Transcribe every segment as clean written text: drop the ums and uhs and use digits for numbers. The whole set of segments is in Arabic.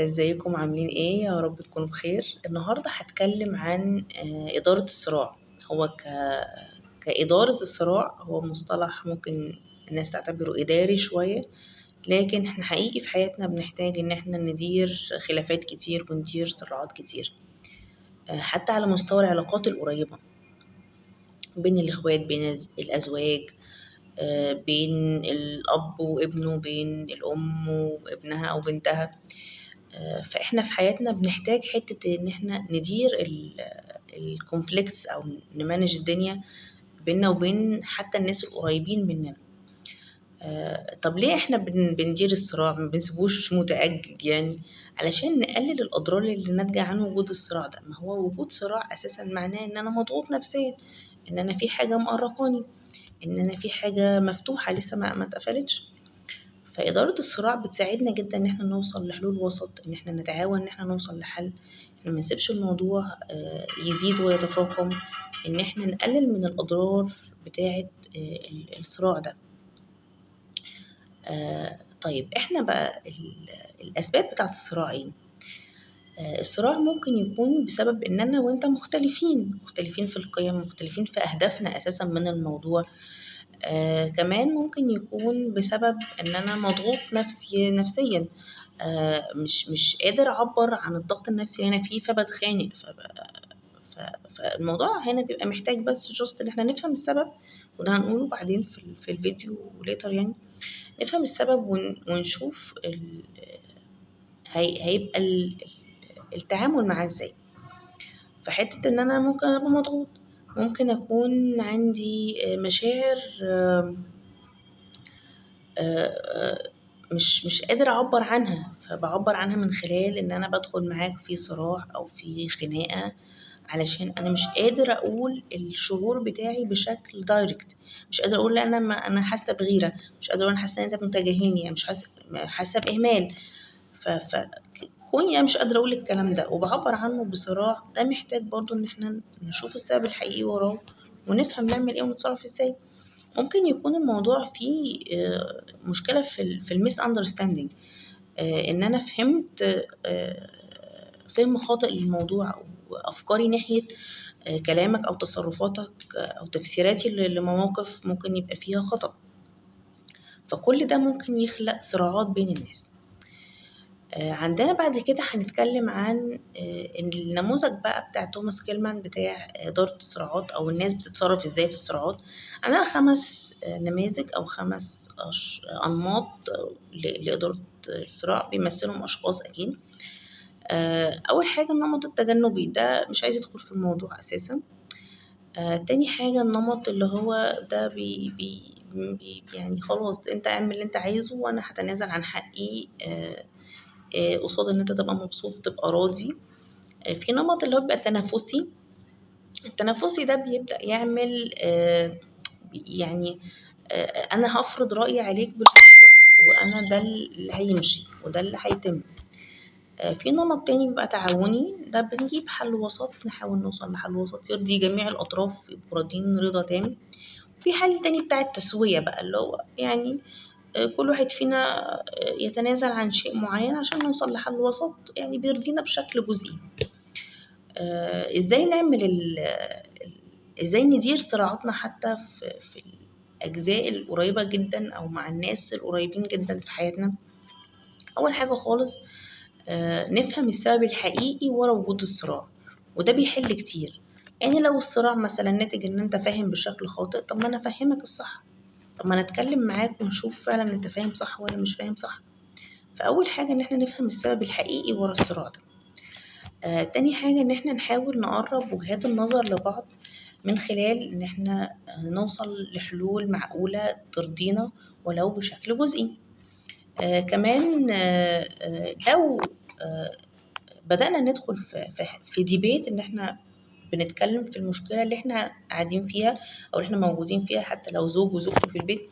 ازيكم عاملين ايه؟ يا رب تكونوا بخير. النهارده هتكلم عن إدارة الصراع. هو كإدارة الصراع هو مصطلح ممكن الناس تعتبره إداري شوية، لكن احنا حقيقي في حياتنا بنحتاج ان احنا ندير خلافات كتير وندير صراعات كتير، حتى على مستوى العلاقات القريبة بين الإخوات، بين الأزواج، بين الأب وابنه، بين الأم وابنها أو بنتها. فإحنا في حياتنا بنحتاج حتة إن إحنا ندير الكونفليكتس أو نمانج الدنيا بيننا وبين حتى الناس القريبين مننا. طب ليه إحنا بندير الصراع؟ ما بنسيبوش متأجج يعني، علشان نقلل الأضرار اللي ناتجة عن وجود الصراع ده. ما هو وجود صراع أساسا معناه إن أنا مضغوط نفسيا، إن أنا في حاجة مقرقاني، إن أنا في حاجة مفتوحة لسه ما اتقفلتش. فإدارة الصراع بتساعدنا جدا إن احنا نوصل لحلول وسط، إن احنا نتعاون إن احنا نوصل لحل، إن ما نسيبش الموضوع يزيد ويتفاقم، إن احنا نقلل من الأضرار بتاعة الصراع ده. طيب احنا بقى الأسباب بتاعة الصراع ايه؟ الصراع ممكن يكون بسبب إن أنا وإنت مختلفين في القيم، مختلفين في أهدافنا أساسا من الموضوع. كمان ممكن يكون بسبب إن أنا مضغوط نفسيا، مش قادر أعبر عن الضغط النفسي اللي أنا فيه فبتخانق. فالموضوع هنا بيبقى محتاج بس جست إن احنا نفهم السبب، وده هنقوله بعدين في الفيديو ليتر يعني. نفهم السبب ونشوف هيبقى التعامل معاه ازاي. فحتة إن أنا ممكن أبقى مضغوط، ممكن أكون عندي مشاعر مش قادر أعبر عنها، فبعبر عنها من خلال إن أنا بدخل معاك في صراع أو في خناقة، علشان أنا مش قادر أقول الشعور بتاعي بشكل دايركت. مش قادر أقول لا أنا حاسة بغيرة، مش قادر أقول أنا حاسة إن أنت متجاهلني، يعني مش حاسة بإهمال. كوني أنا مش قادرة أقول الكلام ده وبعبر عنه بصراع، ده محتاج برضو إن احنا نشوف السبب الحقيقي وراه، ونفهم نعمل إيه ونتصرف إزاي. ممكن يكون الموضوع فيه مشكلة في الميس أندرستاندينج، إن أنا فهمت فهم خاطئ للموضوع، أو أفكاري ناحية كلامك أو تصرفاتك أو تفسيراتي لمواقف ممكن يبقى فيها خطأ. فكل ده ممكن يخلق صراعات بين الناس. عندنا بعد كده هنتكلم عن النموذج بقى بتاع توماس كيلمان بتاع إدارة الصراعات، أو الناس بتتصرف إزاي في الصراعات. عندنا 5 نماذج أو 5 أنماط لإدارة الصراع، بيمثلهم أشخاص أكيد. أول حاجة النمط التجنبي، ده مش عايز يدخل في الموضوع أساسا. تاني حاجة النمط اللي هو ده بي يعني خلاص انت اعمل اللي انت عايزه وانا هتنازل عن حقي قصاد ان انت تبقى مبسوط تبقى راضي. في نمط اللي هو بيبقى تنافسي. التنافسي ده بيبدأ يعمل يعني انا هفرض رأيي عليك بالقوة، وانا ده اللي هيمشي وده اللي هيتم. في نمط تاني بيبقى تعاوني، ده بنجيب حل وسط، نحاول نوصل لحل وسط يرضي جميع الأطراف، يبقوا راضيين رضا تام. في حل تاني بتاع التسوية بقى، اللي هو يعني كل واحد فينا يتنازل عن شيء معين عشان نوصل لحل وسط يعني بيرضينا بشكل جزئي. ازاي نعمل ازاي ندير صراعاتنا حتى في الأجزاء القريبة جدا أو مع الناس القريبين جدا في حياتنا. أول حاجة خالص نفهم السبب الحقيقي ورا وجود الصراع، وده بيحل كتير. يعني لو الصراع مثلا ناتج ان انت فاهم بشكل خاطئ، طب ما انا افهمك الصح، طب ما انا اتكلم معاك ونشوف فعلا انت فاهم صح ولا مش فاهم صح. فاول حاجه ان احنا نفهم السبب الحقيقي ورا الصراع ده. تاني حاجه ان احنا نحاول نقرب وجهات النظر لبعض، من خلال ان احنا نوصل لحلول معقوله ترضينا ولو بشكل جزئي. كمان لو بدأنا ندخل في ديبيت، ان احنا بنتكلم في المشكلة اللي احنا قاعدين فيها او اللي احنا موجودين فيها، حتى لو زوج وزوجته في البيت،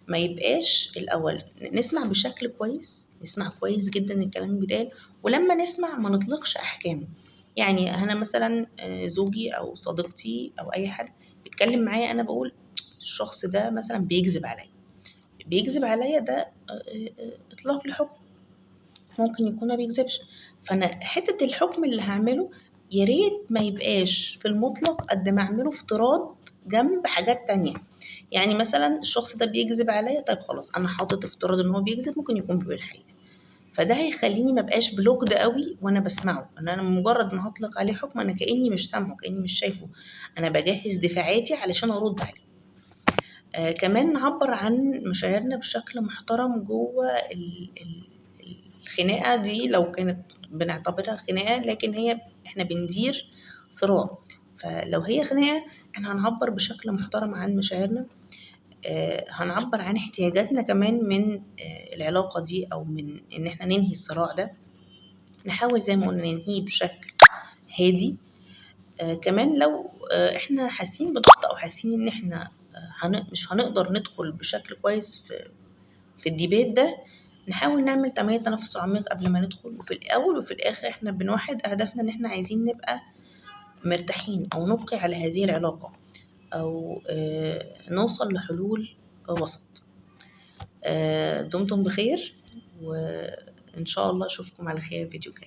ما يبقاش الاول نسمع بشكل كويس، نسمع كويس جدا الكلام بيتقال، ولما نسمع ما نطلقش احكام. يعني انا مثلا زوجي او صديقتي او اي حد بيتكلم معايا، انا بقول الشخص ده مثلا بيكذب عليا. بيكذب عليا ده اطلاق لحكم. ممكن يكون ما بيكذبش. فأنا حتة الحكم اللي هاعمله يا ريت ما يبقاش في المطلق قد ما اعمله افتراض جنب حاجات تانية. يعني مثلا الشخص ده بيكذب عليا، طيب خلاص انا حاطط افتراض ان هو بيكذب، ممكن يكون بيقول الحقيقة. فده هيخليني ما بقاش بلوكد قوي وانا بسمعه، ان انا مجرد ما هطلق عليه حكم انا كاني مش سامعه، كاني مش شايفه، انا بجهز دفاعاتي علشان ارد عليه. كمان نعبر عن مشاعرنا بشكل محترم جوه الخناقه دي، لو كانت بنعتبرها خناقه لكن هي احنا بندير صراع. فلو هي خناقه احنا هنعبر بشكل محترم عن مشاعرنا، هنعبر عن احتياجاتنا كمان من العلاقة دي أو من إن احنا ننهي الصراع ده. نحاول زي ما قلنا ننهيه بشكل هادي. كمان لو احنا حاسين بضغط أو حاسين إن احنا مش هنقدر ندخل بشكل كويس في الديبيت ده، نحاول نعمل تمارين تنفس عميق قبل ما ندخل. وفي الأول وفي الآخر احنا بنوحد أهدافنا إن احنا عايزين نبقى مرتاحين أو نبقي على هذه العلاقة، أو نوصل لحلول وسط. دمتم بخير، وإن شاء الله أشوفكم على خير فيديو جاي.